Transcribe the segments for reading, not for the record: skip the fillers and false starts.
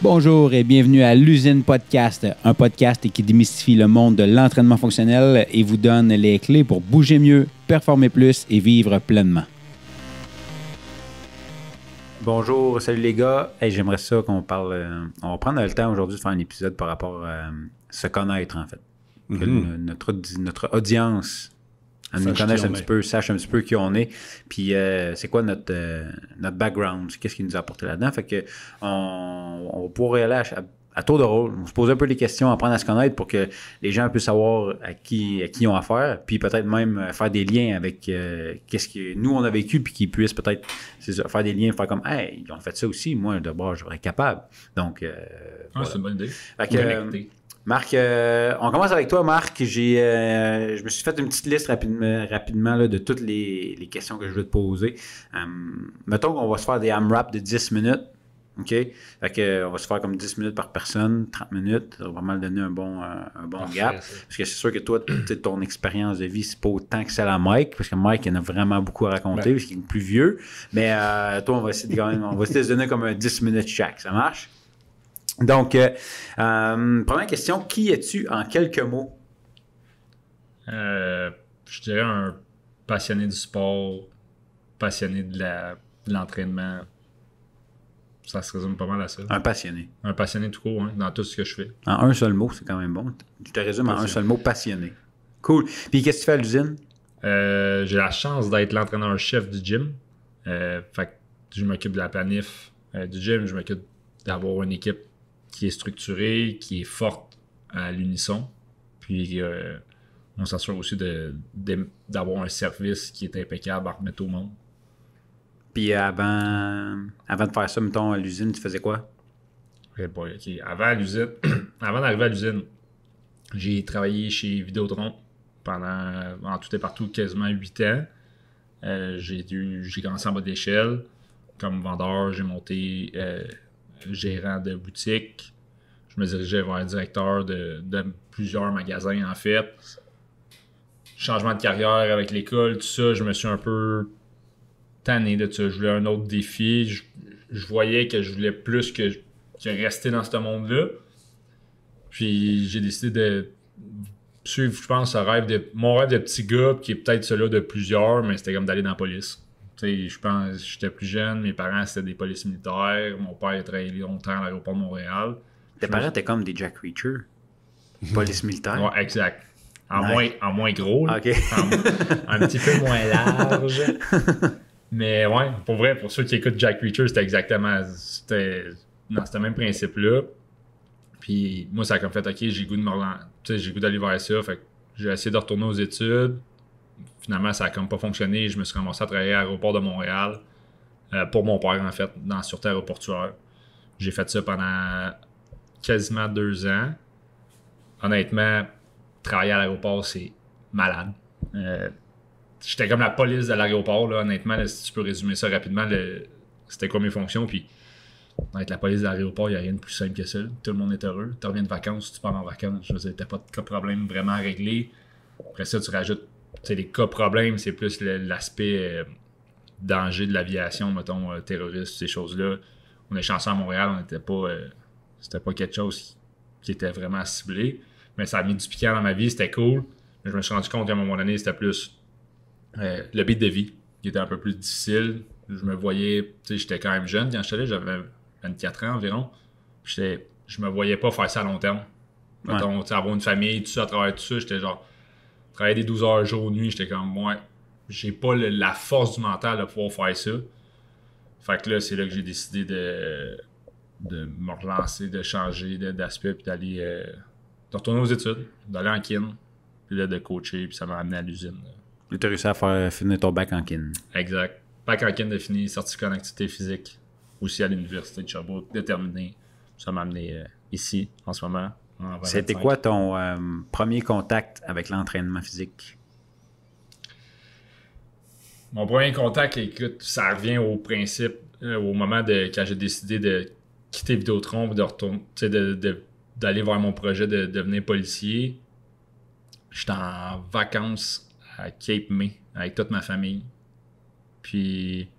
Bonjour et bienvenue à l'Usine Podcast, un podcast qui démystifie le monde de l'entraînement fonctionnel et vous donne les clés pour bouger mieux, performer plus et vivre pleinement. Bonjour, salut les gars. Hey, j'aimerais ça qu'on parle. On va prendre le temps aujourd'hui de faire un épisode par rapport à se connaître en fait. Que notre audience nous connaisse un petit peu, sache un petit peu qui on est, puis c'est quoi notre background, qu'est-ce qui nous a apporté là-dedans. Fait que on va pouvoir y aller à tour de rôle. On se pose un peu des questions, apprendre à se connaître pour que les gens puissent savoir à qui ils ont affaire, puis peut-être même faire des liens avec qu'est-ce que nous on a vécu, puis qu'ils puissent peut-être faire des liens, faire comme hey, ils ont fait ça aussi, moi d'abord je serais être capable. Donc voilà. C'est une bonne idée. Fait que, Marc, on commence avec toi, Marc. Je me suis fait une petite liste rapidement là, de toutes les questions que je veux te poser. Mettons qu'on va se faire des AMRAP de 10 minutes. OK? Fait que, on va se faire comme 10 minutes par personne, 30 minutes. Ça va vraiment donner un bon gap. Parce que c'est sûr que toi, ton expérience de vie, c'est pas autant que celle à Mike. Parce que Mike, il en a vraiment beaucoup à raconter parce qu'il est plus vieux. Mais toi, on va essayer de se donner comme un 10 minutes chaque. Ça marche? Donc, première question, qui es-tu en quelques mots? Je dirais un passionné du sport, passionné de l'entraînement. Ça se résume pas mal à ça. Un passionné. Un passionné tout court, hein, dans tout ce que je fais. En un seul mot, c'est quand même bon. Tu te résumes en un seul mot, passionné. Cool. Puis qu'est-ce que tu fais à l'usine? J'ai la chance d'être l'entraîneur-chef du gym. Fait que je m'occupe de la planif du gym. Je m'occupe d'avoir une équipe qui est structurée, qui est forte à l'unisson. Puis, on s'assure aussi d'avoir un service qui est impeccable à remettre au monde. Puis, avant de faire ça, mettons, à l'usine, tu faisais quoi? Okay. Avant d'arriver à l'usine, j'ai travaillé chez Vidéotron pendant, en tout et partout, quasiment 8 ans. J'ai commencé en bas d'échelle. Comme vendeur, j'ai monté gérant de boutique. Je me dirigeais vers un directeur de plusieurs magasins, en fait. Changement de carrière avec l'école, tout ça, je me suis un peu tanné de ça. Je voulais un autre défi. Je voyais que je voulais plus que rester dans ce monde-là. Puis j'ai décidé de suivre, je pense, mon rêve de petit gars, qui est peut-être celui de plusieurs, mais c'était comme d'aller dans la police. T'sais, je pense j'étais plus jeune, mes parents c'était des polices militaires, mon père a travaillé longtemps à l'aéroport de Montréal. Tes parents étaient comme des Jack Reacher, police militaire. Ouais, exact. En moins gros, là. Okay. un petit peu moins large. Mais ouais, pour vrai, pour ceux qui écoutent Jack Reacher, c'était le même principe-là. Puis moi, ça a comme fait, OK, j'ai le goût d'aller vers ça. Fait que j'ai essayé de retourner aux études. Finalement, ça a comme pas fonctionné. Je me suis ramassé à travailler à l'aéroport de Montréal pour mon père, en fait, dans la sûreté aéroportuaire. J'ai fait ça pendant quasiment 2 ans. Honnêtement, travailler à l'aéroport, c'est malade. J'étais comme la police de l'aéroport, là, honnêtement, là, si tu peux résumer ça rapidement, c'était quoi mes fonctions. Puis, être la police de l'aéroport, il n'y a rien de plus simple que ça. Tout le monde est heureux. Tu reviens de vacances, tu pars en vacances. Je veux dire, t'as pas de cas problème vraiment à régler. Après ça, tu rajoutes les cas problèmes, c'est plus l'aspect danger de l'aviation, mettons, terroriste, ces choses-là. On est chanceux à Montréal, on n'était pas. C'était pas quelque chose qui était vraiment ciblé. Mais ça a mis du piquant dans ma vie, c'était cool. Mais je me suis rendu compte qu'à un moment donné, c'était plus le beat de vie qui était un peu plus difficile. Je me voyais, j'étais quand même jeune quand j'étais là, j'avais 24 ans environ. Je me voyais pas faire ça à long terme. Mettons, avoir une famille, tout ça, à travers tout ça, j'étais genre. Travailler des 12 heures jour nuit, j'étais comme moi, j'ai pas la force du mental de pouvoir faire ça. Fait que là, c'est là que j'ai décidé de me relancer, de changer d'aspect, puis d'aller de retourner aux études, d'aller en kin, puis là de coacher, puis ça m'a amené à l'usine. Tu as réussi à faire finir ton bac en kin. Exact. Bac en kin de fini, certificat en activité physique, aussi à l'université de Sherbrooke, déterminé. Ça m'a amené ici, en ce moment. C'était quoi ton premier contact avec l'entraînement physique? Mon premier contact, écoute, ça revient au principe, au moment quand j'ai décidé de quitter Vidéotron, d'aller vers mon projet de devenir policier. J'étais en vacances à Cape May avec toute ma famille. Puis,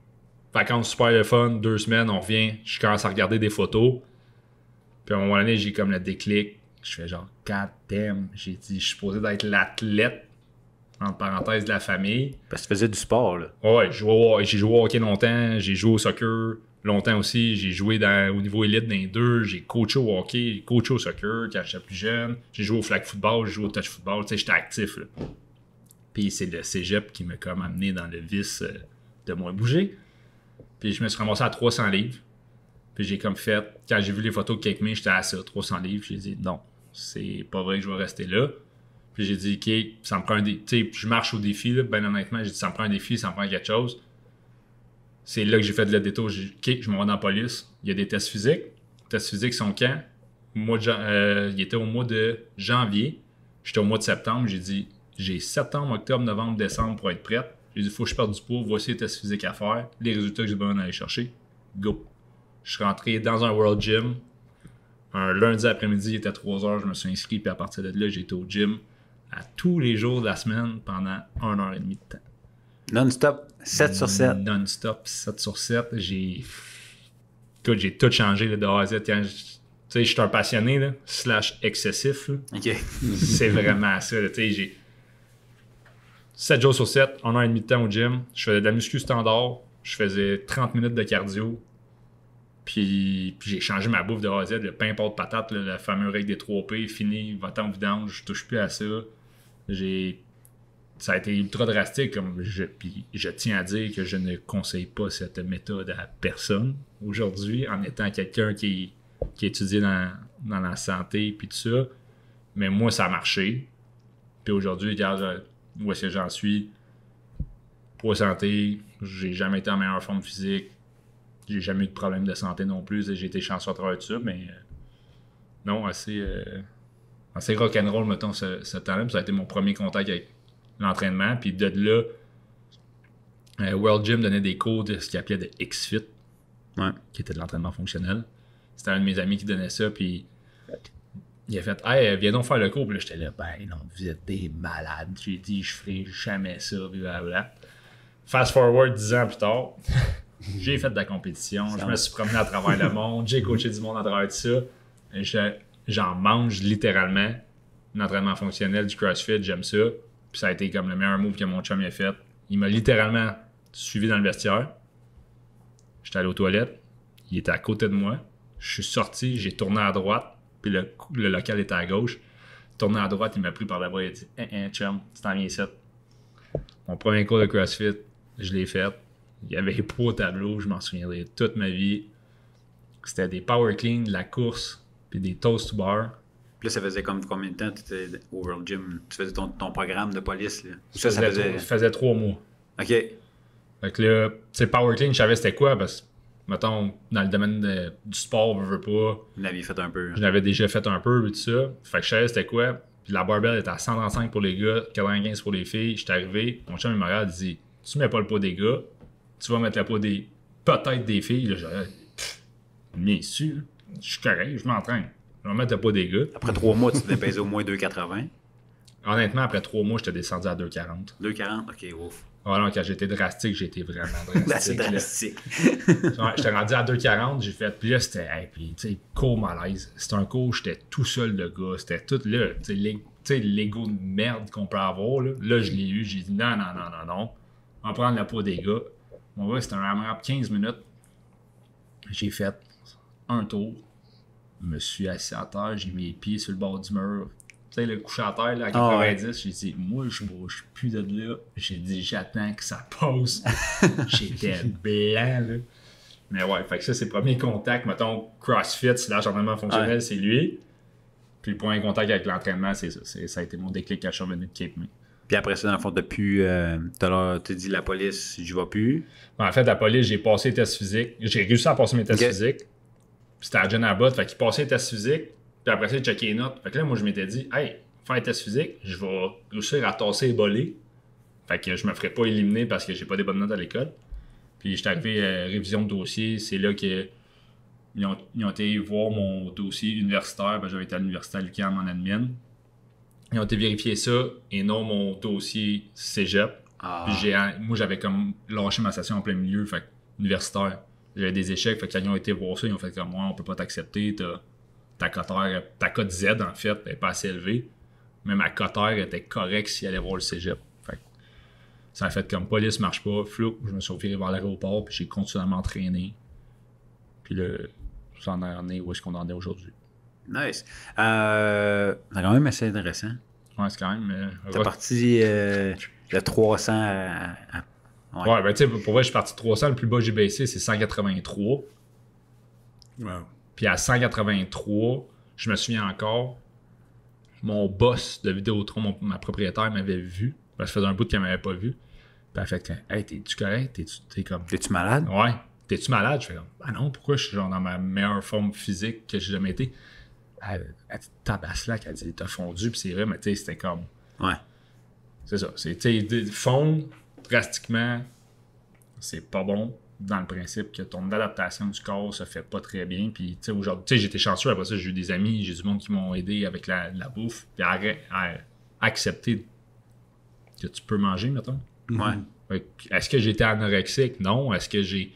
vacances super le fun, 2 semaines, on revient, je commence à regarder des photos. Puis à un moment donné, j'ai comme le déclic. Je fais genre, God damn, j'ai dit, je suis supposé d'être l'athlète, entre parenthèses, de la famille. Parce que tu faisais du sport, là. Ouais, j'ai joué au hockey longtemps, j'ai joué au soccer longtemps aussi, j'ai joué au niveau élite dans les deux, j'ai coaché au hockey, j'ai coaché au soccer quand j'étais plus jeune, j'ai joué au flag football, j'ai joué au touch football, tu sais, j'étais actif, là. Puis c'est le cégep qui m'a comme amené dans le vice de moins bouger. Puis je me suis ramassé à 300 livres. Puis j'ai comme fait, quand j'ai vu les photos de Cake Me, j'étais à ça, 300 livres. J'ai dit non, c'est pas vrai que je vais rester là. Puis j'ai dit, OK, ça me prend un défi. Tu sais, je marche au défi, là, ben honnêtement, j'ai dit, ça me prend un défi, ça me prend quelque chose. C'est là que j'ai fait le détour. J'ai dit, OK, je m'en vais dans la police. Il y a des tests physiques. Les tests physiques sont quand? Il était au mois de janvier. J'étais au mois de septembre. J'ai dit, j'ai septembre, octobre, novembre, décembre pour être prête. J'ai dit, il faut que je perde du poids. Voici les tests physiques à faire. Les résultats que j'ai besoin d'aller chercher. Go. Je suis rentré dans un World Gym. Un lundi après-midi, il était 3h. Je me suis inscrit. Puis à partir de là, j'ai été au gym à tous les jours de la semaine pendant 1h30 de temps. Non-stop, 7 sur 7. Non-stop, 7 sur 7. J'ai tout changé là, de A à Z. Tu sais, je suis un passionné, là, / excessif. Là. OK. C'est vraiment ça. Tu sais, j'ai 7 jours sur 7, 1h30 de temps au gym. Je faisais de la muscu standard. Je faisais 30 minutes de cardio. Puis j'ai changé ma bouffe de A à Z. Le pain, pâte, patate, là, la fameuse règle des 3 P. Fini, va-t'en vidange. Je touche plus à ça. Ça a été ultra drastique. Puis je tiens à dire que je ne conseille pas cette méthode à personne aujourd'hui, en étant quelqu'un qui étudie dans la santé puis tout ça. Mais moi, ça a marché. Puis aujourd'hui, regarde où est-ce que j'en suis. Poids santé, j'ai jamais été en meilleure forme physique. J'ai jamais eu de problème de santé non plus. J'ai été chanceux à travers tout ça, mais non, assez rock'n'roll, mettons, ce temps-là. Ça a été mon premier contact avec l'entraînement. Puis de là, World Gym donnait des cours de ce qu'il appelait de X-Fit, qui était de l'entraînement fonctionnel. C'était un de mes amis qui donnait ça, puis il a fait « Hey, viens donc faire le cours. » Puis là, j'étais là « Ben non, vous êtes des malades. » J'ai dit « Je ferai jamais ça. » Blablabla. Fast forward 10 ans plus tard, j'ai fait de la compétition, je me suis promené à travers le monde, j'ai coaché du monde à travers tout ça. J'en mange littéralement l'entraînement fonctionnel du CrossFit, j'aime ça. Puis ça a été comme le meilleur move que mon chum a fait. Il m'a littéralement suivi dans le vestiaire. J'étais allé aux toilettes, il était à côté de moi. Je suis sorti, j'ai tourné à droite, puis le local était à gauche. Tourné à droite, il m'a pris par la bras, il a dit chum, tu t'en viens ici. Mon premier cours de CrossFit, je l'ai fait. Il y avait pas au tableau, je m'en souviendrai toute ma vie. C'était des power clean, de la course, puis des toast to bar. Puis là, ça faisait comme combien de temps tu étais au World Gym? Tu faisais ton programme de police, là? Ça faisait 3 mois. OK. Fait que là, tu sais, power clean, je savais c'était quoi, parce que, mettons, dans le domaine du sport, je veux pas. Vous l'aviez fait un peu. Je l'avais déjà fait un peu, et tout ça. Fait que je savais c'était quoi. Puis la barbell était à 135 pour les gars, 95 pour les filles. J'étais arrivé, mon chum il m'a regardé, il dit tu mets pas le poids des gars, tu vas mettre le poids peut-être des filles. Là, j'ai bien sûr, je suis correct, je m'entraîne. Je vais mettre le poids des gars. Après 3 mois, tu devais peser au moins 2,80. Honnêtement, après 3 mois, j'étais descendu à 2,40. 2,40? OK, ouf. Alors, quand j'étais drastique, j'étais vraiment drastique. C'est drastique. J'étais rendu à 2,40, j'ai fait. Puis là, c'était, puis tu sais, cours malaise. C'était un cours, j'étais tout seul, le gars. C'était tout là. Tu sais, l'ego de merde qu'on peut avoir. Là, je l'ai eu. J'ai dit non. On va prendre le poids des gars. Mon gars, c'était un AMRAP 15 minutes. J'ai fait un tour. Je me suis assis à terre, j'ai mis les pieds sur le bord du mur. Tu sais, le coucher à terre, là, à 90, j'ai dit, moi, je bouge plus de là. J'ai dit, j'attends que ça passe. J'étais blanc, là. Mais ouais, fait que ça, c'est le premier contact. Mettons, CrossFit, / entraînement fonctionnel, c'est lui. Puis le premier contact avec l'entraînement, c'est ça. Ça a été mon déclic quand je suis revenu de Cape May. Puis après ça, dans le fond, depuis, tu dit la police, j'y vais plus. En fait, la police, j'ai passé les tests physiques. J'ai réussi à passer mes tests physiques. Puis c'était à John Abbott, fait qu'il passait les tests physiques. Puis après ça, il checkait les notes. Fait que là, moi, je m'étais dit, hey, faire un test physique, je vais réussir à tasser et boler. Fait que je me ferai pas éliminer parce que j'ai pas des bonnes notes à l'école. Puis j'étais arrivé à révision de dossier. C'est là qu'ils ont été voir mon dossier universitaire. Ben, j'avais été à l'université à l'UQAM en admin. Ils ont été vérifier ça et non mon dossier cégep. Puis moi, j'avais comme lâché ma session en plein milieu, fait universitaire. J'avais des échecs, fait que quand ils ont été voir ça, ils ont fait comme moi, on peut pas t'accepter, ta cote Z, en fait, n'est pas assez élevée. Mais ma cote R était correcte s'il allait voir le cégep. Fait que ça a fait comme police marche pas, flou, je me suis viré vers l'aéroport, puis j'ai continué à m'entraîner. Puis là, ça en est où est-ce qu'on en est aujourd'hui. Nice. C'est quand même assez intéressant. Ouais, c'est quand même. T'es parti de 300 Ouais, ben tu sais, pour vrai, je suis parti de 300. Le plus bas que j'ai baissé, c'est 183. Wow. Puis à 183, je me souviens encore, mon boss de Vidéotron, ma propriétaire, m'avait vu. Parce que ça faisait un bout qu'elle m'avait pas vu. Puis elle fait « Hey, t'es-tu correct? T'es-tu malade? Ouais. T'es-tu malade? Je fais comme, ah non, pourquoi je suis genre dans ma meilleure forme physique que j'ai jamais été? Elle dit, tabaslac, elle dit, t'as fondu, puis c'est vrai, mais tu sais, c'était comme. Ouais. C'est ça. Tu sais, fondre drastiquement, c'est pas bon dans le principe que ton adaptation du corps se fait pas très bien. Puis, tu sais, aujourd'hui, tu sais, j'étais chanceux, après ça, j'ai eu des amis, j'ai du monde qui m'ont aidé avec la bouffe, puis à accepter que tu peux manger, mettons. Ouais. Est-ce que j'étais anorexique? Non. Est-ce que j'ai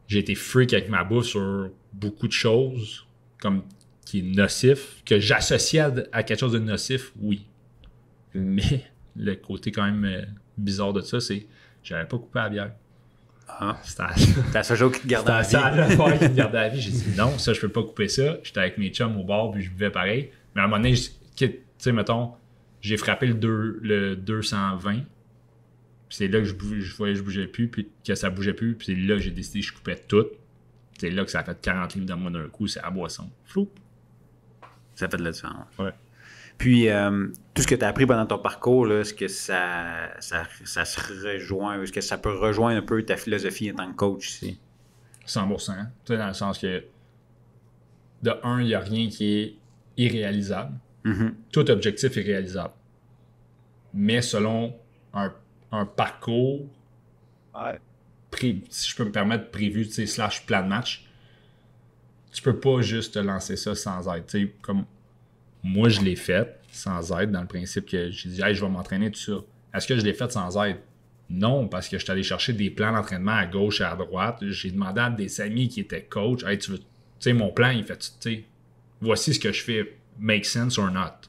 été freak avec ma bouffe sur beaucoup de choses, comme qui est nocif, que j'associe à quelque chose de nocif? Oui. Mais le côté quand même bizarre de ça, c'est que j'avais pas coupé la bière. Ah. C'était la seule chose qui te gardait à la vie. C'était la seule affaire qui me gardait à la vie. J'ai dit non, ça je peux pas couper ça. J'étais avec mes chums au bar, puis je buvais pareil. Mais à un moment donné, tu sais, mettons, j'ai frappé le 220. Puis c'est là que je voyais que je bougeais plus, puis que ça bougeait plus. Puis c'est là que j'ai décidé que je coupais tout. C'est là que ça a fait 40 livres dans moi d'un coup, c'est à boisson. Flou. Ça fait de la différence. Ouais. Puis, tout ce que tu as appris pendant ton parcours, là, est-ce que ça se rejoint, est-ce que ça peut rejoindre un peu ta philosophie en tant que coach ici? 100%. Tu sais, dans le sens que, de un, il n'y a rien qui est irréalisable. Mm-hmm. Tout objectif est réalisable. Mais selon un parcours, si je peux me permettre, prévu, tu sais, / plan de match, tu peux pas juste te lancer ça sans aide. Tu sais, comme moi, je l'ai fait sans aide, dans le principe que j'ai dit, hey, je vais m'entraîner, tout ça. Est-ce que je l'ai fait sans aide? Non, parce que je suis allé chercher des plans d'entraînement à gauche et à droite. J'ai demandé à des amis qui étaient coach, hey, tu sais, mon plan, il fait, tu sais, voici ce que je fais, make sense or not.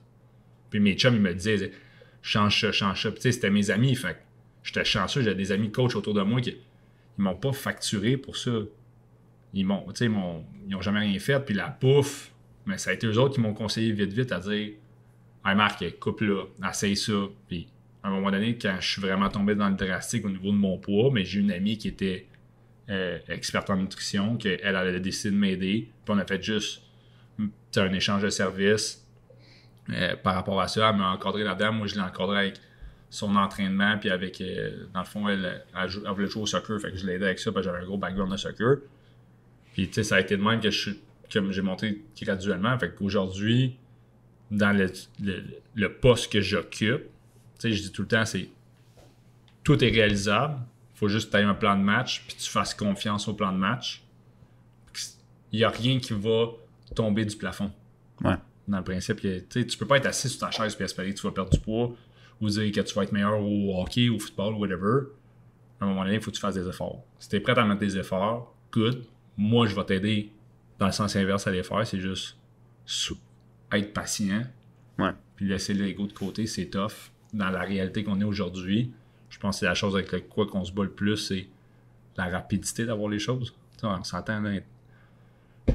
Puis mes chums, ils me disaient, change ça. Puis, tu sais, c'était mes amis, fait que j'étais chanceux, j'avais des amis coach autour de moi qui ils m'ont pas facturé pour ça. Ils n'ont jamais rien fait. Puis la bouffe, mais ça a été eux autres qui m'ont conseillé vite à dire, hey Marc, coupe là, essaye ça. Puis à un moment donné, quand je suis vraiment tombé dans le drastique au niveau de mon poids, mais j'ai une amie qui était experte en nutrition, qu'elle avait décidé de m'aider. Puis on a fait juste un échange de services par rapport à ça. Elle m'a encadré là-dedans. Moi, je l'ai encadré avec son entraînement, puis avec, dans le fond, elle voulait jouer au soccer, fait que je l'ai aidé avec ça, parce que j'avais un gros background de soccer. Puis, tu sais, ça a été de même que j'ai monté graduellement. Fait qu'aujourd'hui, dans le poste que j'occupe, tu sais, je dis tout le temps, c'est tout est réalisable. Il faut juste que tu aies un plan de match, puis tu fasses confiance au plan de match. Il n'y a rien qui va tomber du plafond. Ouais. Dans le principe que tu peux pas être assis sur ta chaise et espérer que tu vas perdre du poids ou dire que tu vas être meilleur au hockey, au football, whatever. À un moment donné, il faut que tu fasses des efforts. Si tu es prêt à mettre des efforts, good. Moi, je vais t'aider dans le sens inverse à les faire. C'est juste être patient. Ouais. Puis laisser l'ego de côté, c'est tough. Dans la réalité qu'on est aujourd'hui, je pense que c'est la chose avec quoi qu'on se bat le plus, c'est la rapidité d'avoir les choses. T'sais, on s'entend, là,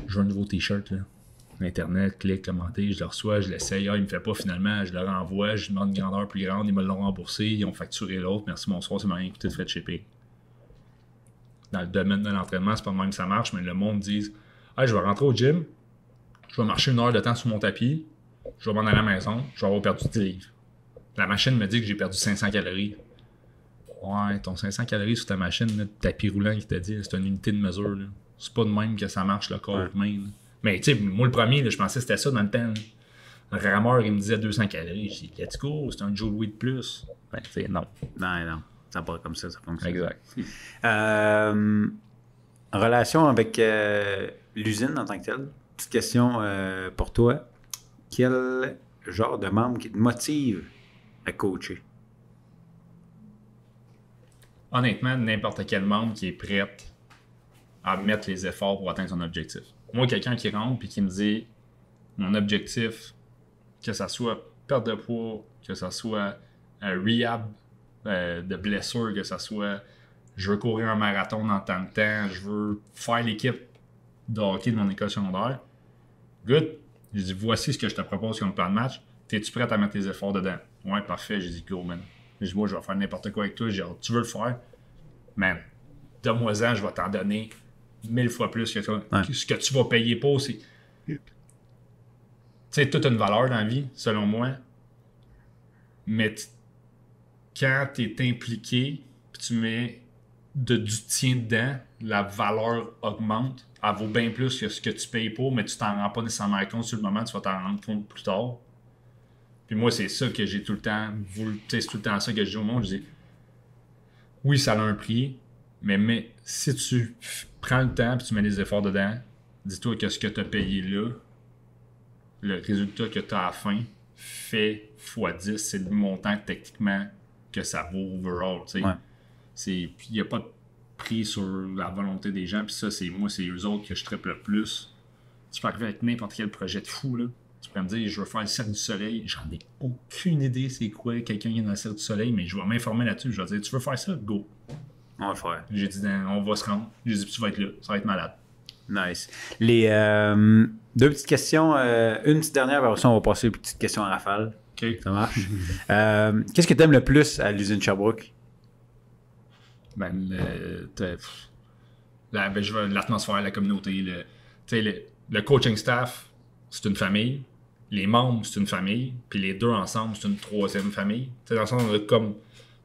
je veux un nouveau t-shirt, là. Internet, clique, commenter, je le reçois, je l'essaye, il me fait pas finalement, je le renvoie, je lui demande une grandeur plus grande, ils me l'ont remboursé, ils ont facturé l'autre, merci bonsoir, c'est rien coûté de frais de shipping. Dans le domaine de l'entraînement, c'est pas de même que ça marche, mais le monde dit hey, je vais rentrer au gym, je vais marcher 1 heure de temps sur mon tapis, je vais m'en aller à la maison, je vais avoir perdu 10 livres. La machine me dit que j'ai perdu 500 calories. Ouais, ton 500 calories sur ta machine, là, tapis roulant qui t'a dit, c'est une unité de mesure. Là. C'est pas de même que ça marche le corps humain. Là. Mais tu sais, moi le premier, là, je pensais que c'était ça dans le temps. Là. Le rameur, il me disait 200 calories. J'ai dit, let's go, c'est un Joule de plus. Ben, tu sais, non. Non. Ça part comme ça fonctionne. Exact. En relation avec l'usine en tant que telle, petite question pour toi. Quel genre de membre qui te motive à coacher? Honnêtement, n'importe quel membre qui est prêt à mettre les efforts pour atteindre son objectif. Moi, quelqu'un qui rentre et qui me dit mon objectif, que ça soit perte de poids, que ça soit un rehab de blessure, que ça soit je veux courir un marathon dans tant de temps, je veux faire l'équipe de hockey de mon école secondaire. Good. J'ai dit, voici ce que je te propose comme plan de match. T'es-tu prêt à mettre tes efforts dedans? Ouais, parfait. J'ai dit, go, man. J'ai dit, moi, je vais faire n'importe quoi avec toi. J'ai dit, tu veux le faire? Man, donne-moi-en, je vais t'en donner 1000 fois plus que toi. Ouais. Ce que tu vas payer pour, c'est. Tu sais, toute une valeur dans la vie, selon moi. Mais quand tu es impliqué, puis tu mets du tien dedans, la valeur augmente. Elle vaut bien plus que ce que tu payes pour, mais tu t'en rends pas nécessairement compte sur le moment, tu vas t'en rendre compte plus tard. Puis moi, c'est ça que j'ai tout le temps voulu. C'est tout le temps ça que je dis au monde. Je dis, oui, ça a un prix, mais si tu prends le temps et tu mets des efforts dedans, dis-toi que ce que tu as payé là, le résultat que tu as à la fin, fait x10, c'est le montant techniquement que ça vaut overall. Ouais. Il n'y a pas de prix sur la volonté des gens, puis ça, c'est eux autres que je trippe le plus. Tu peux arriver avec n'importe quel projet de fou, là. Tu peux me dire, je veux faire le Cercle du Soleil. J'en ai aucune idée c'est quoi quelqu'un qui est dans le Cercle du Soleil, mais je vais m'informer là-dessus. Je vais dire, tu veux faire ça? Go. On va le faire. J'ai dit, on va se rendre. J'ai dit, tu vas être là. Ça va être malade. Nice. Les deux petites questions. Une petite dernière, après ça, on va passer aux petites questions en rafale. OK. Ça marche. Qu'est-ce que tu aimes le plus à l'usine Sherbrooke? L'atmosphère, la communauté, le coaching staff, c'est une famille. Les membres, c'est une famille. Puis les deux ensemble, c'est une troisième famille. T'sais, dans le sens, on a comme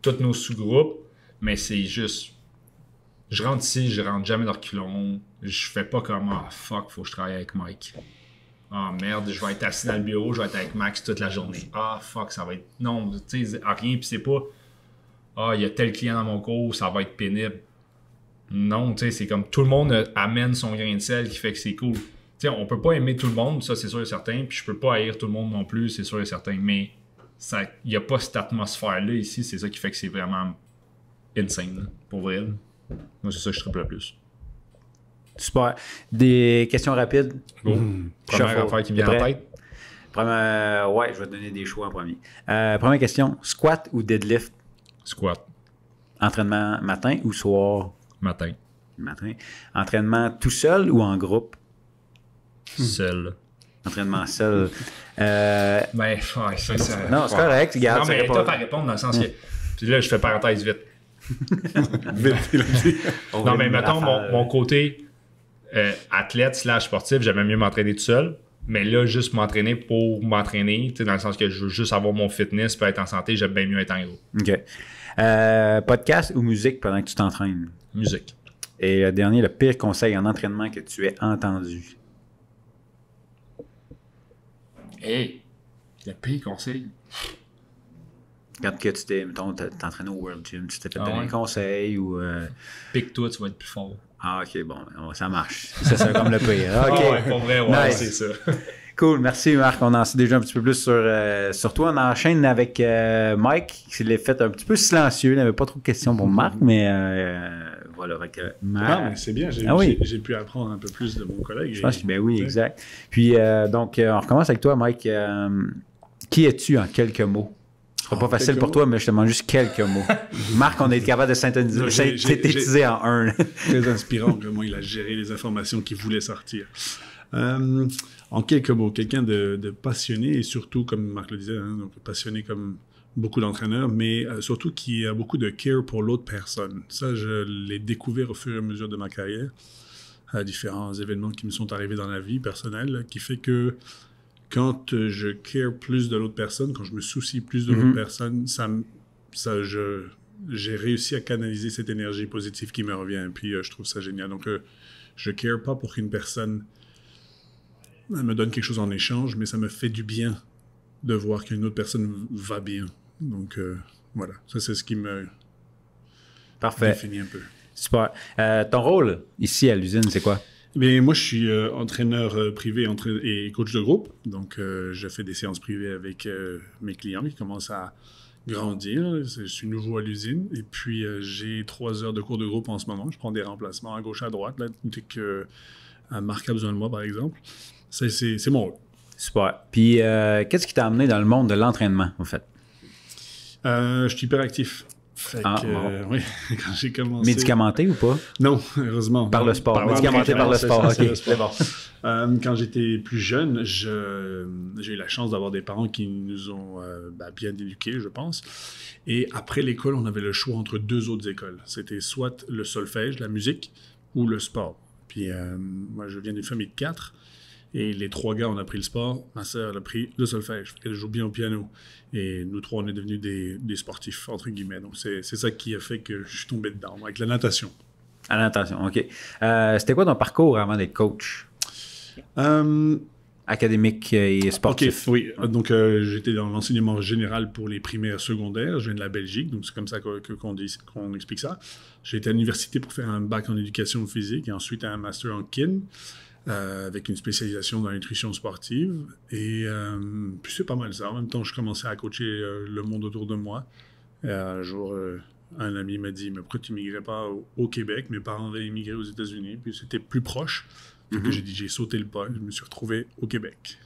tous nos sous-groupes, mais c'est juste. Je rentre ici, je rentre jamais dans le reculon. Je fais pas comme fuck, faut que je travaille avec Mike. Merde, je vais être assis dans le bureau, je vais être avec Max toute la journée. Fuck, ça va être. Non, tu sais, rien, puis c'est pas. Il y a tel client dans mon cours, ça va être pénible. Non, tu sais, c'est comme tout le monde amène son grain de sel qui fait que c'est cool. Tu sais, on peut pas aimer tout le monde, ça c'est sûr et certain, puis je peux pas haïr tout le monde non plus, c'est sûr et certain, mais il y a pas cette atmosphère-là ici, c'est ça qui fait que c'est vraiment insane, là, pour vrai. Là. Moi, c'est ça que je tripe le plus. Super. Des questions rapides. Première affaire qui me vient en tête. Ouais, je vais te donner des choix en premier. Première question. Squat ou deadlift? Squat. Entraînement matin ou soir? Matin. Matin. Entraînement tout seul ou en groupe? Seul. Entraînement seul. Ça. Non, c'est correct. Regarde, non, mais pas... toi, à répondre dans le sens que. Puis là, je fais parenthèse vite. Non, mais mettons, mon côté athlète / sportif, j'aimais mieux m'entraîner tout seul. Mais là, juste m'entraîner pour m'entraîner, dans le sens que je veux juste avoir mon fitness pour être en santé, j'aime bien mieux être en groupe. OK. Podcast ou musique pendant que tu t'entraînes? Musique. Et le dernier, le pire conseil en entraînement que tu aies entendu? Hey! Le pire conseil? Quand que tu t'es, mettons, t'entraînes au World Gym, tu t'es fait donner un conseil ou... Pique-toi, tu vas être plus fort. OK, bon, ça marche. C'est comme le pire. OK. Ouais, pour vrai, ouais, nice. c'est ça. Cool, merci Marc. On en sait déjà un petit peu plus sur toi. On enchaîne avec Mike, qui s'est fait un petit peu silencieux. Il n'avait pas trop de questions pour Marc, mais voilà. Avec, mais c'est bien, j'ai pu apprendre un peu plus de mon collègue. Je pense que ben oui, exact. Puis donc, on recommence avec toi, Mike. Qui es-tu en quelques mots? Ce sera pas facile pour toi, mais je te demande juste quelques mots. Marc, on est capable de synthétiser en un. Très inspirant comment il a géré les informations qu'il voulait sortir. En quelques mots, quelqu'un de passionné et surtout, comme Marc le disait, donc passionné comme beaucoup d'entraîneurs, mais surtout qui a beaucoup de care pour l'autre personne. Ça, je l'ai découvert au fur et à mesure de ma carrière, à différents événements qui me sont arrivés dans la vie personnelle, qui fait que quand je care plus de l'autre personne, quand je me soucie plus de l'autre personne, j'ai réussi à canaliser cette énergie positive qui me revient. Puis je trouve ça génial. Donc, je care pas pour qu'une personne me donne quelque chose en échange, mais ça me fait du bien de voir qu'une autre personne va bien. Donc, voilà. Ça, c'est ce qui me définit un peu. Super. Ton rôle ici à l'usine, c'est quoi? Mais moi, je suis entraîneur privé et coach de groupe. Donc, je fais des séances privées avec mes clients qui commencent à grandir. Je suis nouveau à l'usine. Et puis, j'ai 3 heures de cours de groupe en ce moment. Je prends des remplacements à gauche, à droite. Là, dès que Marc a besoin de moi, par exemple. C'est mon rôle. Super. Puis, qu'est-ce qui t'a amené dans le monde de l'entraînement, en fait? Je suis hyperactif. Fait que, bon. oui, quand j'ai commencé... Médicamenté ou pas? Non, heureusement. Par le sport. Médicamenté par le sport, OK. C'est bon. Quand j'étais plus jeune, j'ai eu la chance d'avoir des parents qui nous ont bien éduqués, je pense. Et après l'école, on avait le choix entre 2 autres écoles. C'était soit le solfège, la musique, ou le sport. Puis moi, je viens d'une famille de 4. Et les 3 gars, on a pris le sport. Ma sœur, elle a pris le solfège. Elle joue bien au piano. Et nous 3, on est devenus des sportifs, entre guillemets. Donc, c'est ça qui a fait que je suis tombé dedans, avec la natation. À la natation, OK. C'était quoi ton parcours avant d'être coach? Académique et sportif. OK, oui. Donc, j'étais dans l'enseignement général pour les primaires secondaires. Je viens de la Belgique, donc c'est comme ça qu'on explique ça. J'ai été à l'université pour faire un bac en éducation physique et ensuite un master en kin. Avec une spécialisation dans la nutrition sportive. Et puis c'est pas mal ça. En même temps, je commençais à coacher le monde autour de moi. Un jour, un ami m'a dit « Mais pourquoi tu n'immigrais pas au Québec? » Mes parents avaient immigré aux États-Unis, puis c'était plus proche. Donc j'ai sauté le pas. Je me suis retrouvé au Québec.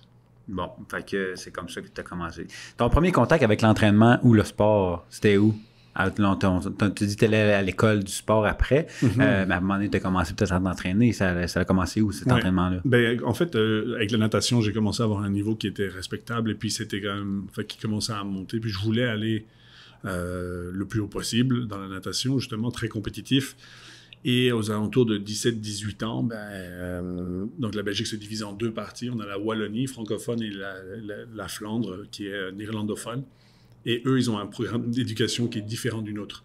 Bon, fait que c'est comme ça que tu as commencé. Ton premier contact avec l'entraînement ou le sport, c'était où? Tu dis que tu allais à l'école du sport après, mais à un moment donné, tu as commencé peut-être à t'entraîner. Ça a commencé où, cet entraînement-là? Ben, en fait, avec la natation, j'ai commencé à avoir un niveau qui était respectable et puis c'était quand même... Fait qu'il commençait à monter. Puis je voulais aller le plus haut possible dans la natation, justement, très compétitif. Et aux alentours de 17-18 ans, donc la Belgique se divise en 2 parties. On a la Wallonie francophone et la Flandre qui est néerlandophone. Et eux, ils ont un programme d'éducation qui est différent du nôtre.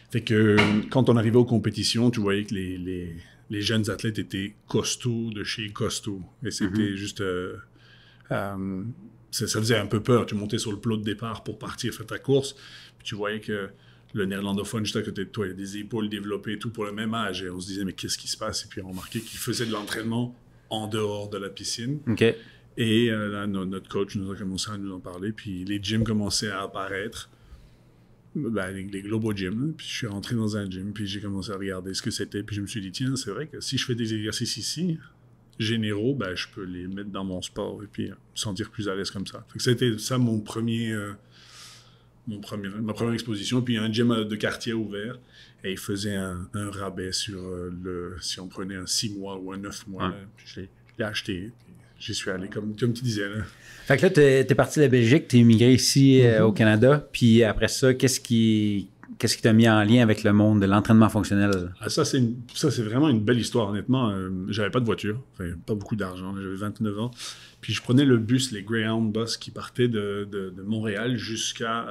Fait que quand on arrivait aux compétitions, tu voyais que les jeunes athlètes étaient costauds de chez costauds. Et c'était juste... ça faisait un peu peur. Tu montais sur le plot de départ pour partir faire ta course. Puis tu voyais que le néerlandophone, juste à côté de toi, il y a des épaules développées, tout pour le même âge. Et on se disait, mais qu'est-ce qui se passe? Et puis on remarquait qu'ils faisaient de l'entraînement en dehors de la piscine. OK. Et là, notre coach nous a commencé à nous en parler, puis les gyms commençaient à apparaître, les Globo Gym. Puis je suis rentré dans un gym, puis j'ai commencé à regarder ce que c'était, puis je me suis dit, tiens, c'est vrai que si je fais des exercices ici, généraux, je peux les mettre dans mon sport et puis me sentir plus à l'aise comme ça. Fait que c'était ça ma première exposition. Puis un gym de quartier ouvert, et il faisait un rabais sur si on prenait un 6 mois ou un 9 mois. Là, puis je l'ai acheté. J'y suis allé, comme tu disais. Là. Fait que là, t'es parti de la Belgique, t'es immigré ici au Canada, puis après ça, qu'est-ce qui t'a mis en lien avec le monde de l'entraînement fonctionnel? Ça, c'est vraiment une belle histoire, honnêtement. J'avais pas de voiture, pas beaucoup d'argent, j'avais 29 ans. Puis je prenais le bus, les Greyhound bus, qui partaient de Montréal jusqu'à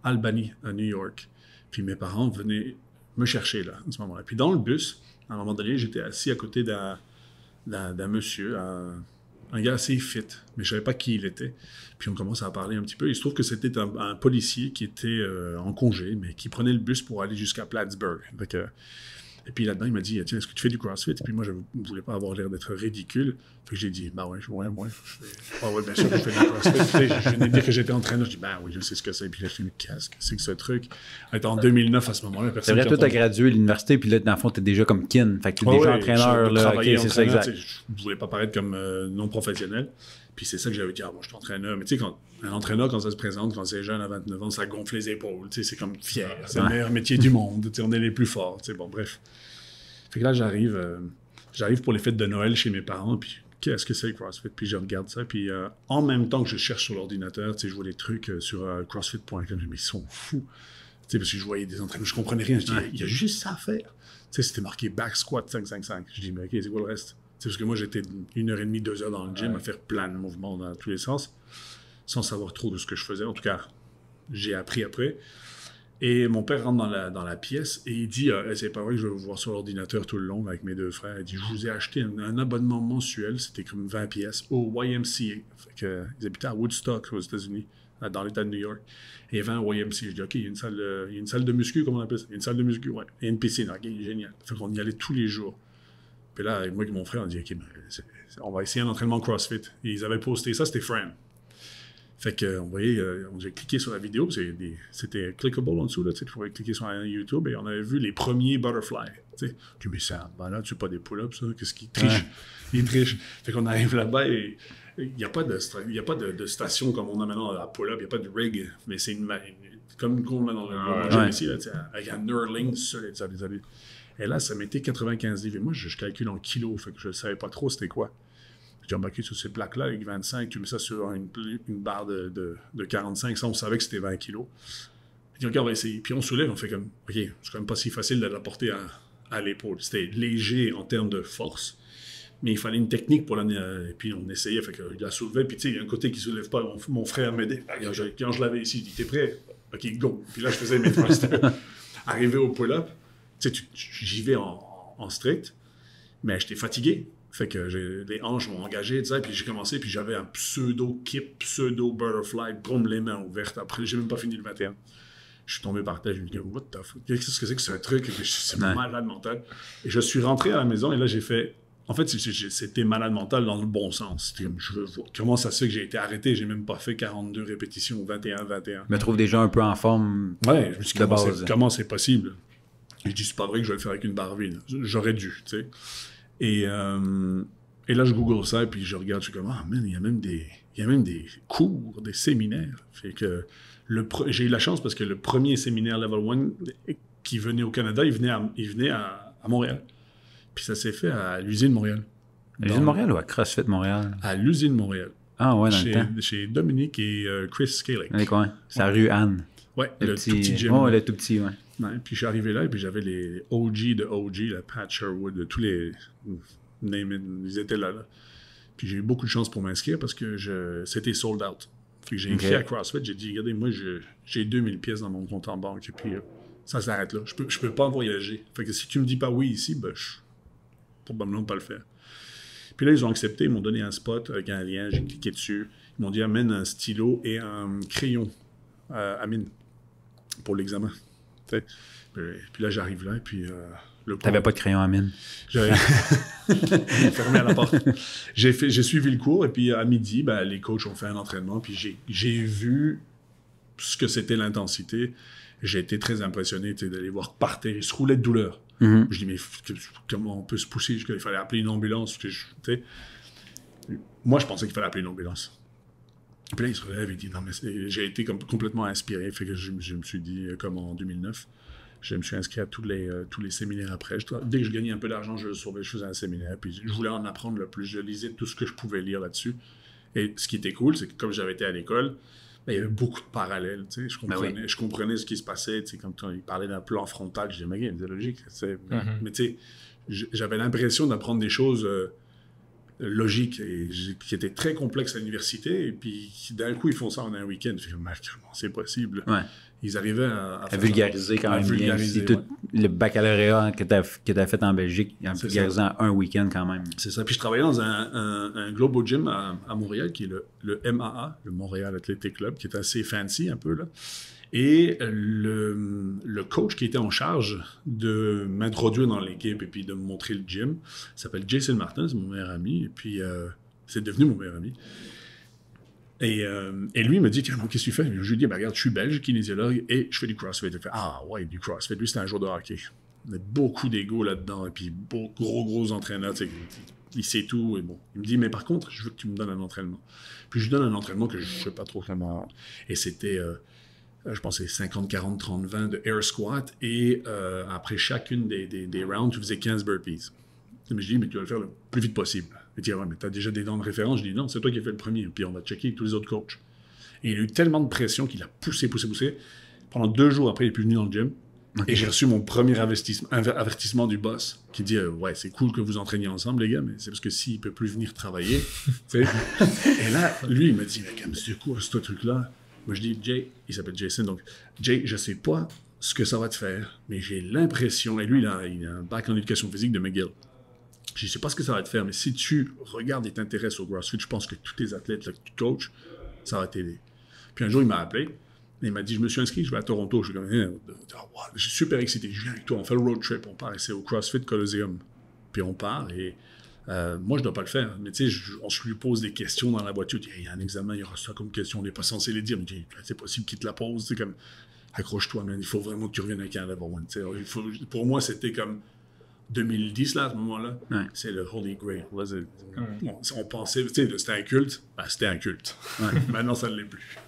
Albany, à New York. Puis mes parents venaient me chercher, là, à ce moment-là. Puis dans le bus, à un moment donné, j'étais assis à côté d'un monsieur, un gars assez fit, mais je savais pas qui il était. Puis on commence à parler un petit peu. Il se trouve que c'était un policier qui était en congé, mais qui prenait le bus pour aller jusqu'à Plattsburgh. Et puis là-dedans, il m'a dit, tiens, est-ce que tu fais du CrossFit? Et puis moi, je ne voulais pas avoir l'air d'être ridicule. Fait que j'ai dit, ouais, bien sûr, je fais du CrossFit. Je venais de dire que j'étais entraîneur. Je dis, oui, je sais ce que c'est. Puis là, je suis dit, qu'est-ce que c'est que ce truc? En 2009, à ce moment-là, personne. C'est vrai, toi, tu as gradué à l'université, puis là, dans le fond, tu es déjà comme kin. Fait que tu es déjà entraîneur. Là, okay, c'est ça, exact. Je ne voulais pas paraître comme non professionnel. Puis c'est ça que j'avais dit, moi, je suis entraîneur. Mais tu sais, un entraîneur, quand ça se présente, quand c'est jeune à 29 ans, ça gonfle les épaules. C'est comme fier. C'est le meilleur métier du monde. On est les plus forts. Bon, bref. Fait que là, j'arrive pour les fêtes de Noël chez mes parents, puis qu'est-ce que c'est le CrossFit? Puis je regarde ça, puis en même temps que je cherche sur l'ordinateur, je vois des trucs sur CrossFit.com, je me dis, mais ils sont fous. Parce que je voyais des entraînements, je comprenais rien. Je dis, il y a juste ça à faire. C'était marqué back squat 5-5-5. Je dis, mais OK, c'est quoi le reste? Parce que moi, j'étais 1h30, 2 heures dans le gym à faire plein de mouvements dans tous les sens, sans savoir trop de ce que je faisais. En tout cas, j'ai appris après. Et mon père rentre dans la pièce et il dit c'est pas vrai que je vais vous voir sur l'ordinateur tout le long avec mes 2 frères. Il dit, je vous ai acheté un abonnement mensuel, c'était comme 20 pièces, au YMCA. Fait que, ils habitaient à Woodstock, aux États-Unis, dans l'État de New York. Et il y avait un YMCA. Je dis, OK, il y a une salle de muscu, comment on appelle ça? Il y a une salle de muscu, ouais. Et une piscine, OK, génial. Fait qu'on y allait tous les jours. Puis là, moi et mon frère, on dit, OK, on va essayer un entraînement CrossFit. Et ils avaient posté ça, c'était Fran. Fait qu'on voyait, j'ai cliqué sur la vidéo, c'était clickable en dessous, là, tu pouvais cliquer sur YouTube et on avait vu les premiers butterflies. Tu sais, tu mets ça, ben là, tu fais pas des pull-ups, ça, qu'est-ce qu'il triche? Il triche. Fait qu'on arrive là-bas et il n'y a pas de station comme on a maintenant à pull-up, il n'y a pas de rig, mais c'est comme qu'on a dans le gym ici, là, avec un knurling solide. Et là, ça mettait 95 livres. Et moi, je calcule en kilos, fait que je ne savais pas trop c'était quoi. J'ai embarqué sur ces plaques-là avec 25, tu mets ça sur une barre de 45, ça, on savait que c'était 20 kilos. Puis on va essayer. Puis on soulève, on fait comme, OK, c'est quand même pas si facile de la porter à l'épaule. C'était léger en termes de force, mais il fallait une technique pour l'amener. Et puis on essayait, fait qu'il la soulevait. Puis tu sais, il y a un côté qui ne soulève pas. Mon frère m'aidait. Quand je l'avais ici, il dit, t'es prêt? OK, go. Puis là, je faisais mes thrusters. Arrivé au pull-up, tu sais, j'y vais en strict, mais j'étais fatigué. Fait que les hanches m'ont engagé, tu sais, puis j'ai commencé, puis j'avais un pseudo-kip, pseudo-butterfly, boum, les mains ouvertes. Après, j'ai même pas fini le 21. Je suis tombé par terre, je me dis, what the fuck? Qu'est-ce que c'est que ce truc? C'est malade mental. Et je suis rentré à la maison, et là, j'ai fait... En fait, c'était malade mental dans le bon sens. C'était comme, je veux voir. Comment ça se fait que j'ai été arrêté? J'ai même pas fait 42 répétitions, 21. Je me trouve déjà un peu en forme ouais, je me suis dit, comment c'est possible? Je dis, c'est pas vrai que je vais le faire avec une barre vide. J'aurais dû, tu sais. Et là, je google ça, et puis je regarde, je suis comme, ah, man, il y a même des cours, des séminaires. Fait que j'ai eu la chance parce que le premier séminaire Level 1 qui venait au Canada, il venait à Montréal. Puis ça s'est fait à l'usine Montréal. À l'usine Montréal ou à CrossFit Montréal? À l'usine Montréal. Ah ouais, dans le temps. Chez Dominique et Chris Scaling. Avec quoi? C'est la rue Anne. Ouais, le tout petit gym. Oh, le tout petit, ouais. Ouais, puis je suis arrivé là, et puis j'avais les OG de OG, la Pat Sherwood, tous les... Name it, ils étaient là. Puis j'ai eu beaucoup de chance pour m'inscrire parce que c'était sold out. Fait que j'ai écrit à CrossFit, j'ai dit, regardez, moi, j'ai 2000 pièces dans mon compte en banque, et puis ça s'arrête là. Je peux pas voyager. Fait que si tu me dis pas oui ici, ben, je peux probablement pas le faire. Puis là, ils ont accepté, ils m'ont donné un spot avec un lien, j'ai cliqué dessus. Ils m'ont dit, amène un stylo et un crayon à mine pour l'examen. Puis là, j'arrive là, et puis... T'avais pas de crayon à mine? J'avais fermé à la porte. J'ai suivi le cours, et puis à midi, ben, les coachs ont fait un entraînement, puis j'ai vu ce que c'était l'intensité. J'ai été très impressionné de les voir par terre. Ils se roulaient de douleur. Je dis, mais comment on peut se pousser? Il fallait appeler une ambulance. Moi, je pensais qu'il fallait appeler une ambulance. Puis là, il se relève et dit, non, mais j'ai été complètement inspiré. Fait que je me suis dit, comme en 2009, je me suis inscrit à tous les séminaires après. Dès que je gagnais un peu d'argent, je faisais un séminaire. Puis je voulais en apprendre le plus. Je lisais tout ce que je pouvais lire là-dessus. Et ce qui était cool, c'est que comme j'avais été à l'école, ben, il y avait beaucoup de parallèles. Je comprenais ce qui se passait. Quand il parlait d'un plan frontal, je disais, mais c'est logique. Mais tu sais, j'avais l'impression d'apprendre des choses... logique et qui était très complexe à l'université, et puis d'un coup ils font ça en un week-end. C'est possible. Ouais. Ils arrivaient à vulgariser quand même bien. Tout le baccalauréat que tu as fait en Belgique, en vulgarisant un week-end quand même. C'est ça. Puis je travaillais dans un Globo Gym à Montréal, qui est le MAA, le Montréal Athletic Club, qui est assez fancy un peu là. Et le coach qui était en charge de m'introduire dans l'équipe et puis de me montrer le gym s'appelle Jason Martin, c'est mon meilleur ami, et puis c'est devenu mon meilleur ami. Et lui, il me dit, qu'est-ce que tu fais? Je lui dis, regarde, je suis belge, kinésiologue, et je fais du CrossFit. Il fait, ah ouais, du CrossFit. Lui, c'était un joueur de hockey. Il y a beaucoup d'ego là-dedans, et puis gros entraîneurs, tu sais, il sait tout, et bon. Il me dit, mais par contre, je veux que tu me donnes un entraînement. Puis je lui donne un entraînement que je ne sais pas trop comment... Et c'était... je pense que c'est 50, 40, 30, 20 de air squat, et après chacune des rounds, tu faisais 15 burpees. Mais je dis, mais tu vas le faire le plus vite possible. Il dit, ouais, mais tu as déjà des dents de référence. Je dis, non, c'est toi qui as fait le premier, puis on va checker tous les autres coachs. Et il a eu tellement de pression qu'il a poussé. Pendant 2 jours après, il est plus venu dans le gym, et j'ai reçu mon premier avertissement du boss, qui dit, ouais, c'est cool que vous entraîniez ensemble, les gars, mais c'est parce que s'il ne peut plus venir travailler, et là, lui, il me dit, mais c'est quoi ce truc-là? Moi, je dis, Jay, il s'appelle Jason, donc, Jay, je sais pas ce que ça va te faire, mais j'ai l'impression, et lui, il a un bac en éducation physique de McGill. Je ne sais pas ce que ça va te faire, mais si tu regardes et t'intéresses au CrossFit, je pense que tous tes athlètes là, que tu coaches, ça va t'aider. Puis un jour, il m'a appelé, et il m'a dit, je me suis inscrit, je vais à Toronto. Je suis comme, je suis super excité, je viens avec toi, on fait le road trip, on part, et c'est au CrossFit Coliseum. Puis on part, et Moi, je dois pas le faire. Mais tu sais, on se lui pose des questions dans la voiture. Il y a un examen, il y aura ça comme question. On n'est pas censé les dire. Mais c'est possible qu'il te la pose. C'est comme, accroche-toi, man. Il faut vraiment que tu reviennes avec un level one. Pour moi, c'était comme 2010, là, à ce moment-là. Ouais. C'est le Holy Grail. Là, on pensait, tu sais, c'était un culte. Ben, c'était un culte. Ouais. Maintenant, ça ne l'est plus.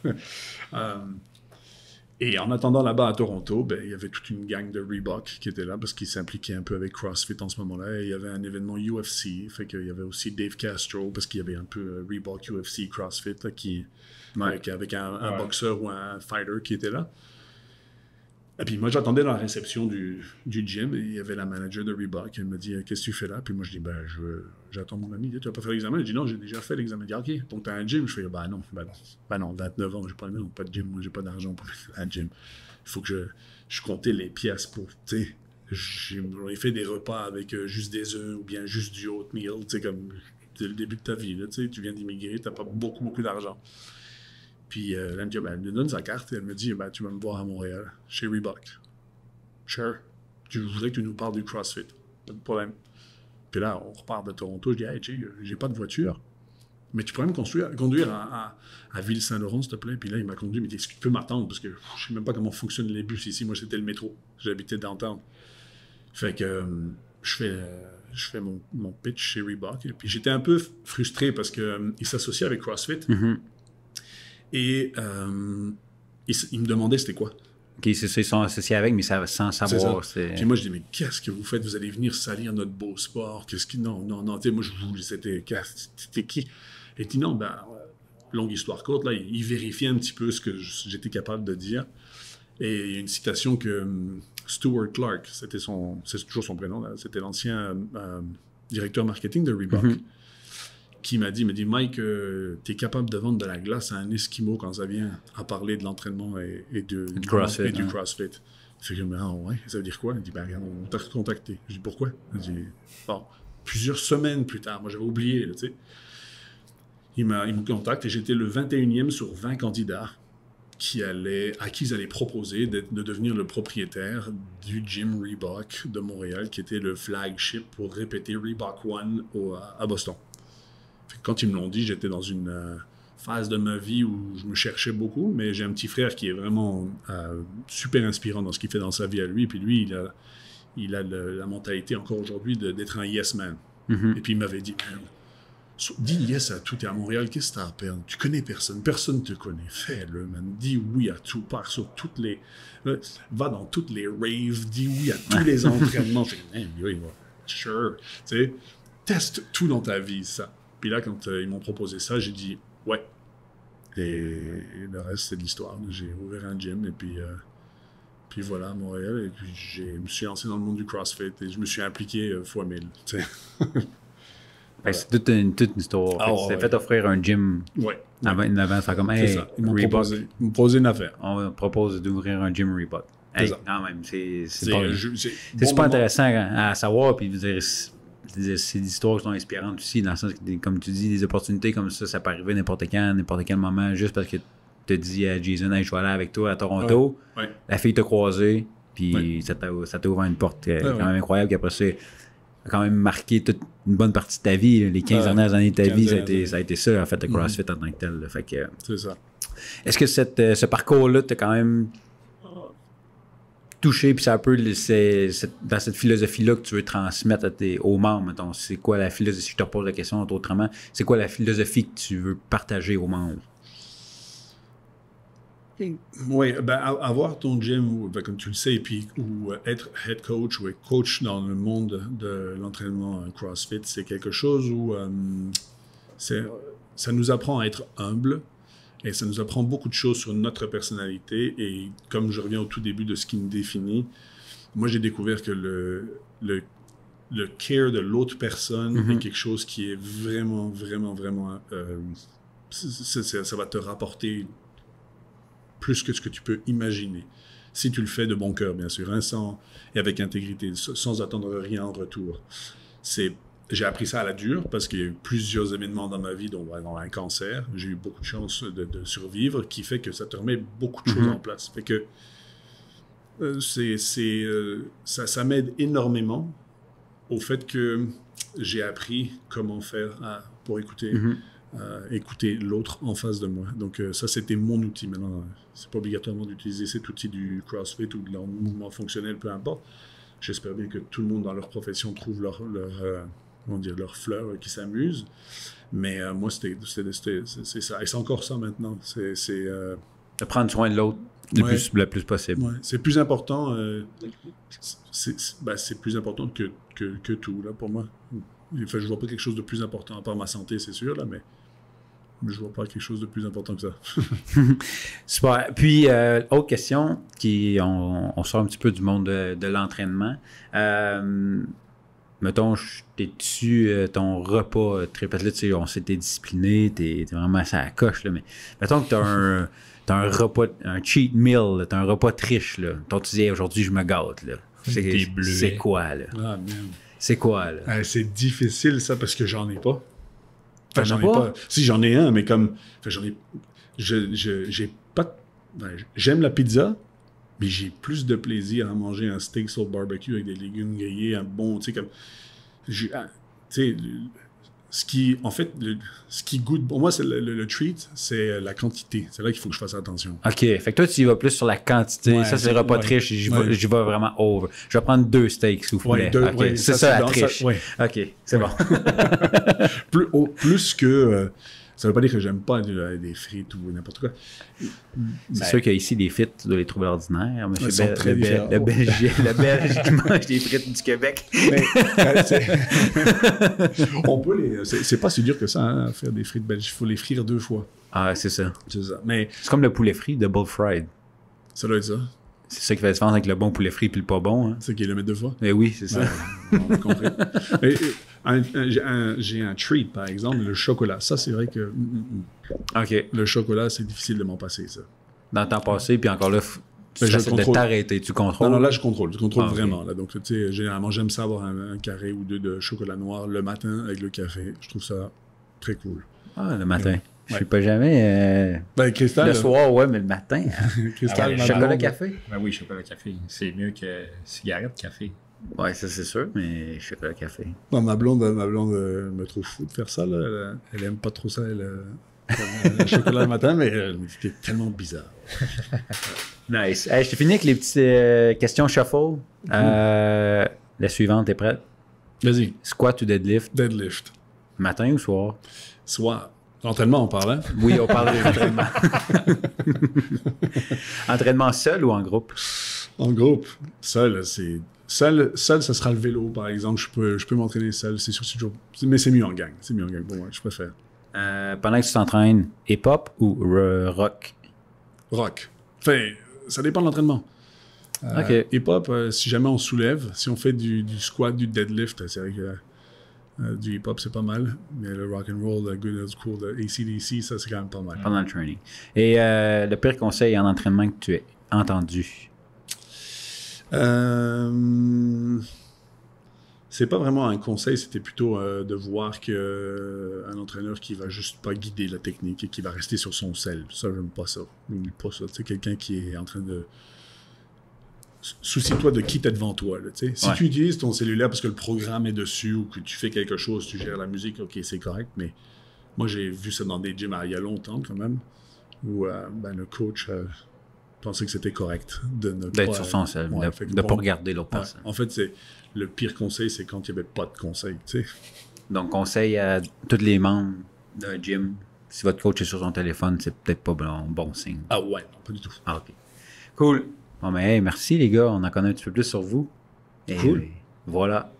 Et en attendant là-bas à Toronto, ben, il y avait toute une gang de Reebok qui était là parce qu'ils s'impliquaient un peu avec CrossFit en ce moment-là. Et il y avait un événement UFC, fait qu'il y avait aussi Dave Castro parce qu'il y avait un peu Reebok UFC CrossFit là, avec un boxeur ou un fighter qui était là. Et puis moi, j'attendais dans la réception du gym et il y avait la manager de Reebok. Elle me dit « Qu'est-ce que tu fais là? » Puis moi, je dis « j'attends mon ami. Tu vas pas faire l'examen? » Elle dit « Non, j'ai déjà fait l'examen. » Elle dit « OK, donc tu as un gym? » Je fais « non, 29 ans, j'ai pas de gym. Moi, j'ai pas d'argent pour faire un gym. Il faut que je comptais les pièces pour, tu sais, j'ai fait des repas avec juste des œufs ou bien juste du oatmeal, tu sais, comme c'est le début de ta vie, là, tu sais, tu viens d'immigrer, tu n'as pas beaucoup d'argent. Puis elle me donne sa carte et elle me dit tu vas me voir à Montréal, chez Reebok. Sure. Je voudrais que tu nous parles du CrossFit. Pas de problème. Puis là, on repart de Toronto. Je dis hey, j'ai pas de voiture, mais tu pourrais me conduire à Ville-Saint-Laurent, s'il te plaît. Puis là, il m'a conduit. Il m'a dit est-ce que tu peux m'attendre? Parce que je sais même pas comment fonctionnent les bus ici. Moi, c'était le métro. J'habitais downtown. Fait que je fais mon pitch chez Reebok. Et puis j'étais un peu frustré parce qu'il s'associait avec CrossFit. Mm-hmm. Et il me demandait c'était quoi. OK, c'est ça, ils sont associés avec, mais sans savoir. Puis moi, je dis, mais qu'est-ce que vous faites? Vous allez venir salir notre beau sport. Non. Tu sais, moi, je vous c'était qui? Et il dit, non, longue histoire courte, là, il vérifiait un petit peu ce que j'étais capable de dire. Et il y a une citation que Stuart Clark, c'est toujours son prénom, là, c'était l'ancien directeur marketing de Reebok. Mm-hmm. Qui m'a dit Mike, tu es capable de vendre de la glace à un Esquimau quand ça vient à parler de l'entraînement et du CrossFit. Fait que, ouais, ça veut dire quoi? Il dit, regarde, on t'a contacté. Je dis, pourquoi? Il dit, bon, plusieurs semaines plus tard, moi j'avais oublié, tu sais. Il me contacte et j'étais le 21e sur 20 candidats à qui ils allaient proposer de devenir le propriétaire du gym Reebok de Montréal, qui était le flagship pour répéter Reebok One à Boston. Quand ils me l'ont dit, j'étais dans une phase de ma vie où je me cherchais beaucoup, mais j'ai un petit frère qui est vraiment super inspirant dans ce qu'il fait dans sa vie à lui. Puis lui, il a la mentalité encore aujourd'hui d'être un yes man. Mm-hmm. Et puis il m'avait dit, dis yes à tout, t'es à Montréal, qu'est-ce que t'as à perdre? Tu connais personne te connaît, fais-le, man. Dis oui à tout, pars sur toutes les... va dans toutes les raves, dis oui à tous les entraînements. Sure, tu sais, teste tout dans ta vie, ça. Puis là, quand ils m'ont proposé ça, j'ai dit « ouais ». Et le reste, c'est de l'histoire. J'ai ouvert un gym et puis voilà, à Montréal. Et puis je me suis lancé dans le monde du CrossFit et je me suis impliqué fois 1000. C'est toute une histoire. Tu t'es fait offrir un gym avant, c'est comme « Hey, Reebok, ils m'ont proposé une affaire. On propose d'ouvrir un gym Reebok. » Hey, quand même, c'est super intéressant à savoir. Puis c'est des histoires qui sont inspirantes aussi, dans le sens que, comme tu dis, des opportunités comme ça peut arriver n'importe quand, n'importe quel moment, juste parce que tu te dis à Jason, hey, je vais aller avec toi à Toronto, la fille t'a croisé, puis ça t'a ouvert une porte quand même incroyable, puis après ça, a quand même marqué toute une bonne partie de ta vie, les 15 dernières années de ta vie, ça a été ça, en fait, le CrossFit en tant que tel. Fait que, c'est ça. Est-ce que ce parcours-là t'a quand même touché, puis c'est un peu dans cette philosophie-là que tu veux transmettre aux membres, mettons. C'est quoi la philosophie, si je te repose la question autrement, c'est quoi la philosophie que tu veux partager aux membres? Oui, avoir ton gym, comme tu le sais, ou être head coach ou être coach dans le monde de l'entraînement CrossFit, c'est quelque chose où ça nous apprend à être humble. Et ça nous apprend beaucoup de choses sur notre personnalité. Et comme je reviens au tout début de ce qui me définit, moi, j'ai découvert que le care de l'autre personne est quelque chose qui est vraiment, vraiment, vraiment... ça va te rapporter plus que ce que tu peux imaginer. Si tu le fais de bon cœur, bien sûr, et avec intégrité, sans attendre rien en retour. J'ai appris ça à la dure parce qu'il y a eu plusieurs événements dans ma vie, dont un cancer. J'ai eu beaucoup de chance de survivre, qui fait que ça te remet beaucoup de choses en place. Fait que ça m'aide énormément au fait que j'ai appris comment faire pour écouter, écouter l'autre en face de moi. Donc, ça, c'était mon outil. Maintenant, c'est pas obligatoirement d'utiliser cet outil du CrossFit ou de leur mouvement fonctionnel, peu importe. J'espère bien que tout le monde dans leur profession trouve leur fleur qui s'amuse. Mais moi, c'est ça. Et c'est encore ça maintenant. De prendre soin de l'autre le plus possible. Ouais. C'est plus important. C'est plus important que tout, là, pour moi. Enfin, je vois pas quelque chose de plus important, à part ma santé, c'est sûr, là, mais je vois pas quelque chose de plus important que ça. Super. Puis, autre question, on sort un petit peu du monde de l'entraînement. Mettons, t'es-tu ton repas très parce que là, tu sais, on sait que t'es discipliné, t'es vraiment assez à la coche, là, mais mettons que t'as un repas, un cheat meal, t'as un repas triche, là. Toi, tu dis, aujourd'hui, je me gâte, là. C'est quoi, là? Ah, man. C'est quoi, là? C'est difficile, ça, parce que j'en ai pas. Enfin, T'en as pas? Si, j'en ai un, mais comme... Enfin, j'en ai... J'ai pas... J'aime la pizza, mais j'ai plus de plaisir à manger un steak sur le barbecue avec des légumes grillés, un bon... Tu sais, comme... Tu sais, ce qui goûte... Pour moi, c'est le treat, c'est la quantité. C'est là qu'il faut que je fasse attention. OK. Fait que toi, tu y vas plus sur la quantité. Ouais, ça, c'est le repas triche. J'y vais vraiment over. Je vais prendre 2 steaks, s'il vous plaît. OK. C'est ça, la triche. OK. C'est bon. Plus que... ça veut pas dire que j'aime pas des frites ou n'importe quoi. C'est sûr qu'ici, les frites, tu dois les trouver ordinaires. Ils sont très différents. Le Belge qui mange des frites du Québec. Mais, on peut les... C'est pas si dur que ça, hein, faire des frites belges. Il faut les frire 2 fois. Ah, c'est ça. C'est ça. Mais c'est comme le poulet frit, double fried. Ça doit être ça. C'est ça qui fait la différence avec le bon poulet frit et le pas bon. Hein. C'est qu'il le met 2 fois. Mais oui, c'est ça. On a compris. J'ai un treat, par exemple, le chocolat. Ça, c'est vrai que... OK. Le chocolat, c'est difficile de m'en passer, ça. Dans le temps passé, puis encore là, tu je essaies de t'arrêter. Tu contrôles? Non, là, je contrôle. Je contrôle vraiment. Okay. Là. Donc, tu sais, généralement, j'aime ça avoir un carré ou 2 de chocolat noir le matin avec le café. Je trouve ça très cool. Ah, le matin. Je suis pas jamais... Cristal, le soir, ouais, mais le matin. Cristal, chocolat café? Ben oui, chocolat café. C'est mieux que cigarette café. Ouais, ça c'est sûr, mais chocolat café. Non, ma blonde me trouve fou de faire ça. Là. Elle aime pas trop ça, le chocolat le matin, mais c'est tellement bizarre. Nice. Hey, je t'ai fini avec les petites questions shuffle. La suivante, t'es prête? Vas-y. Squat ou deadlift? Deadlift. Matin ou soir? Soir. Entraînement, on parle, hein? Oui, on parle d'entraînement. Entraînement seul ou en groupe? En groupe. Seul, Seul, ça sera le vélo, par exemple. Je peux m'entraîner seul. C'est sûr, c'est toujours... Mais c'est mieux en gang. C'est mieux en gang pour moi. Je préfère. Pendant que tu t'entraînes, hip-hop ou rock? Rock. Enfin, ça dépend de l'entraînement. OK. Hip-hop, si jamais on soulève, si on fait du squat, du deadlift, c'est vrai que du hip-hop, c'est pas mal. Mais le rock and roll, le good old school, le AC/DC, ça, c'est quand même pas mal. Pendant le training. Et le pire conseil en entraînement que tu as entendu? C'est pas vraiment un conseil, c'était plutôt de voir qu'un entraîneur qui va juste pas guider la technique et qui va rester sur son sel. Ça, j'aime pas ça. J'aime pas ça. Tu sais, quelqu'un qui est en train de... Soucie-toi de qui t'es devant toi. Là, si tu utilises ton cellulaire parce que le programme est dessus ou que tu fais quelque chose, tu gères la musique, ok, c'est correct, mais moi, j'ai vu ça dans des gyms il y a longtemps quand même, où le coach... pensais que c'était correct d'être sur son sel, de ne pas regarder l'autre personne. En fait, le pire conseil, c'est quand il n'y avait pas de conseil. Tu sais. Donc, conseil à tous les membres d'un gym, si votre coach est sur son téléphone, c'est peut-être pas bon signe. Ah ouais, non, pas du tout. Ah, OK. Cool. Bon, mais hey, merci les gars, on en connaît un petit peu plus sur vous. Et cool. Voilà.